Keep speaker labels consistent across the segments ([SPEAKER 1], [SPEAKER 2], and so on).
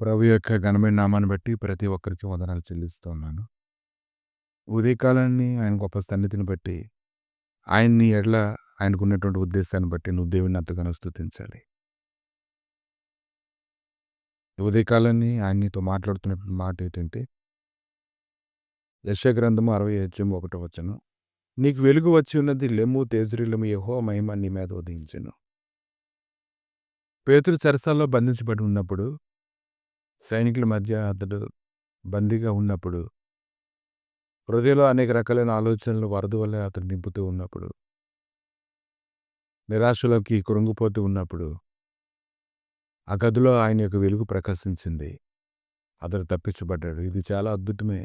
[SPEAKER 1] ప్రభు యొక్క ఘనమైన నామాన్ని బట్టి ప్రతి ఒక్కరికి వందనాలు చెల్లిస్తూ ఉన్నాను. ఉదయకాలాన్ని ఆయన గొప్ప సన్నిధిని బట్టి, ఆయన్ని ఎడల ఆయనకున్నటువంటి ఉద్దేశాన్ని బట్టి నువ్వు దేవుడిని ఎంతగానో స్తుతించాలి. ఉదయకాలాన్ని ఆయన నీతో మాట్లాడుతున్నటువంటి మాట ఏంటంటే, యెషయా గ్రంథము 60 అధ్యాయం 1 వచనం. నీకు వెలుగు వచ్చి ఉన్నది, లెమ్ము తేజరిల్లుము, యెహోవా మహిమ నీ మీద ఉదయించెను. పేతురు చెరసాల్లో బంధించబడి ఉన్నప్పుడు, సైనికుల మధ్య అతడు బందీగా ఉన్నప్పుడు, హృదయంలో అనేక రకాలైన ఆలోచనలు వరద వలె అతడు నింపుతూ ఉన్నప్పుడు, నిరాశలోకి కృంగిపోతూ ఉన్నప్పుడు, ఆ గదిలో ఆయన యొక్క వెలుగు ప్రకాశించింది. అతడు తప్పించబడ్డాడు. ఇది చాలా అద్భుతమే.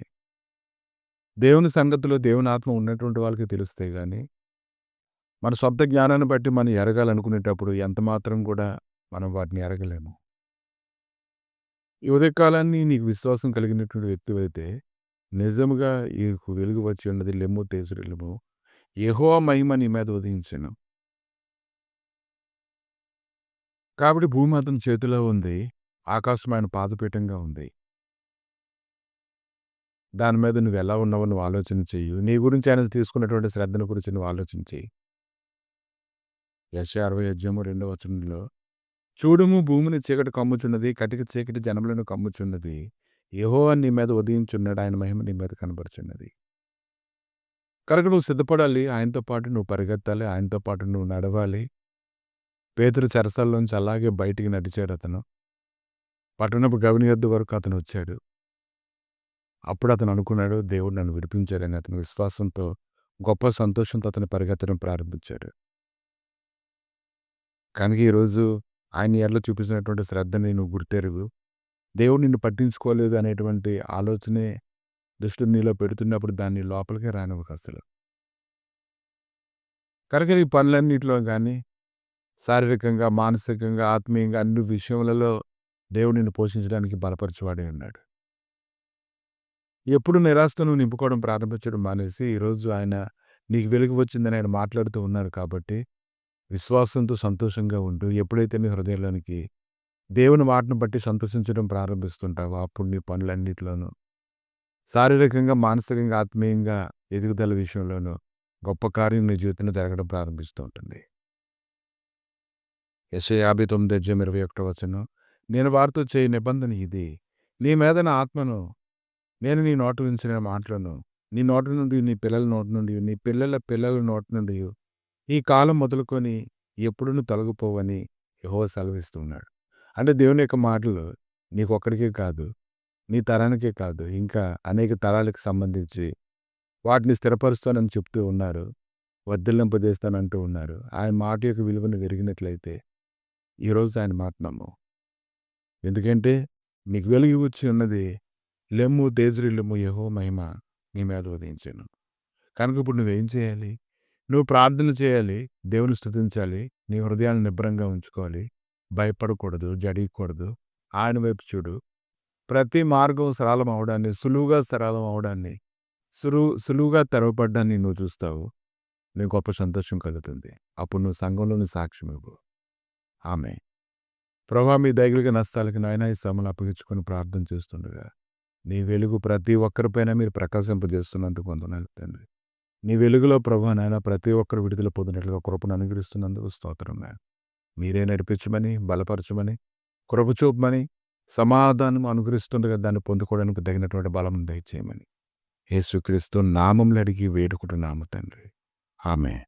[SPEAKER 1] దేవుని సంగతిలో దేవుని ఆత్మ ఉన్నటువంటి వాళ్ళకి తెలుస్తాయి కానీ, మన సొంత జ్ఞానాన్ని బట్టి మనం ఎరగాలనుకునేటప్పుడు ఎంత మాత్రం కూడా మనం వాటిని ఎరగలేము. ఈ ఉదయకాలాన్ని నీకు విశ్వాసం కలిగినటువంటి వ్యక్తివైతే, నిజముగా ఈ వెలుగు వచ్చి ఉన్నది, లెమ్ము తేజరిల్లుము, యెహోవా మహిమ నీ మీద ఉదయించెను. కాబట్టి భూమి అతని చేతిలో ఉంది, ఆకాశం ఆయన పాదపీఠంగా ఉంది. దాని మీద నువ్వు ఎలా ఉన్నావో నువ్వు ఆలోచన చెయ్యి. నీ గురించి ఆయన తీసుకున్నటువంటి శ్రద్ధను గురించి నువ్వు ఆలోచన చెయ్యి. యెషయా 60 అధ్యాయము 2వ వచనంలో, చూడుము భూమిని చీకటి కమ్ముచున్నది, కటిక చీకటి జనములను కమ్ముచున్నది, యెహోవా నీ మీద ఉదయించున్నాడు, ఆయన మహిమ నీ మీద కనబడుచున్నది. కనుక నువ్వు సిద్ధపడాలి, ఆయనతో పాటు నువ్వు పరిగెత్తాలి, ఆయనతో పాటు నువ్వు నడవాలి. పేతురు చెరసాల్లోంచి అలాగే బయటికి నడిచాడు అతను. పట్టణపు గవిని యొద్ద వరకు అతను వచ్చాడు. అప్పుడు అతను అనుకున్నాడు, దేవుడు నన్ను విడిపించాడని. అతని విశ్వాసంతో, గొప్ప సంతోషంతో అతను పరిగెత్తడం ప్రారంభించాడు. కనుక ఈరోజు ఆయన ఎడల చూపించినటువంటి శ్రద్ధని నువ్వు గుర్తెరుగు. దేవుడు నిన్ను పట్టించుకోలేదు అనేటువంటి ఆలోచనే దుష్టుడు నీలో పెడుతున్నప్పుడు దాన్ని లోపలికే రానివ్వకు అసలు. కనుక నీ పనులన్నిటిలో కానీ, శారీరకంగా, మానసికంగా, ఆత్మీయంగా అన్ని విషయములలో దేవుడు నిన్ను పోషించడానికి బలపరచువాడే ఉన్నాడు. ఎప్పుడు నిరాశతో నువ్వు నింపుకోవడం ప్రారంభించడం మానేసి, ఈరోజు ఆయన నీకు వెలుగు వచ్చిందని ఆయన మాట్లాడుతూ ఉన్నారు కాబట్టి, విశ్వాసంతో సంతోషంగా ఉంటూ, ఎప్పుడైతే నీ హృదయంలోనికి దేవుని మాటను బట్టి సంతోషించడం ప్రారంభిస్తుంటావో, అప్పుడు నీ పనులన్నిటిలోనూ శారీరకంగా, మానసికంగా, ఆత్మీయంగా ఎదుగుదల విషయంలోనూ గొప్ప కార్యం నీ జీవితంలో జరగడం ప్రారంభిస్తూ ఉంటుంది. యెషయా 59 అధ్యాయం 21 వచనం. నేను వారితో చేయు నిబంధన ఇది, నీ మీద నా ఆత్మను నేను నీ నోట ఉంచిన మాటలను నీ నోటి నుండి, నీ పిల్లల నోటి నుండి, నీ పిల్లల పిల్లల నోటి నుండి ఈ కాలం మొదలుకొని ఎప్పుడునూ తొలగిపోవని యెహోవా సెలవిస్తున్నాడు. అంటే దేవుని యొక్క మాటలు నీకొక్కడికే కాదు, నీ తరానికే కాదు, ఇంకా అనేక తరాలకు సంబంధించి వాటిని స్థిరపరుస్తానని చెప్తూ ఉన్నారు, వర్ధిల్లింపజేస్తానంటూ ఉన్నారు. ఆయన మాట యొక్క విలువను ఎరిగినట్లయితే ఈరోజు ఆయన మాట నమ్ము. ఎందుకంటే నీకు వెలుగు వచ్చి ఉన్నది, లెమ్ము తేజరిల్లుము, యెహోవా మహిమ నీ మీద ఉదయించెను. కనుక ఇప్పుడు నువ్వేం చేయాలి? నువ్వు ప్రార్థన చేయాలి, దేవుని స్తుతించాలి, నీ హృదయాన్ని నిబ్బరంగా ఉంచుకోవాలి, భయపడకూడదు, జడియకూడదు. ఆయన వైపు చూడు. ప్రతి మార్గం సరళం అవడాన్ని, సులువుగా సరళం అవడాన్ని, సులువుగా తెరవబడ్డాన్ని నువ్వు చూస్తావు. నీకు గొప్ప సంతోషం కలుగుతుంది. అప్పుడు నువ్వు సంఘంలోని సాక్ష్యం ఇవ్వు. ఆమె ప్రభా, మీ దైవిక నష్టాలకి నాయన ఈ శ్రమలు అప్పగించుకొని ప్రార్థన చేస్తుండగా, నీ వెలుగు ప్రతి ఒక్కరిపైన మీరు ప్రకాశింపజేస్తున్నందుకు వందనాలు తండ్రి. నీ వెలుగులో ప్రభా నాయన ప్రతి ఒక్కరు విడుదల పొందినట్లుగా కృపను అనుగ్రహిస్తున్నందుకు స్తోత్రం నాయన. మీరే నడిపించమని, బలపరచమని, కృప చూపమని, సమాధానం అనుగ్రహిస్తుండగా దాన్ని పొందుకోవడానికి తగినటువంటి బలం దయచేయమని యేసుక్రీస్తు నామములో అడిగి వేడుకుంటున్నాము తండ్రి. ఆమెన్.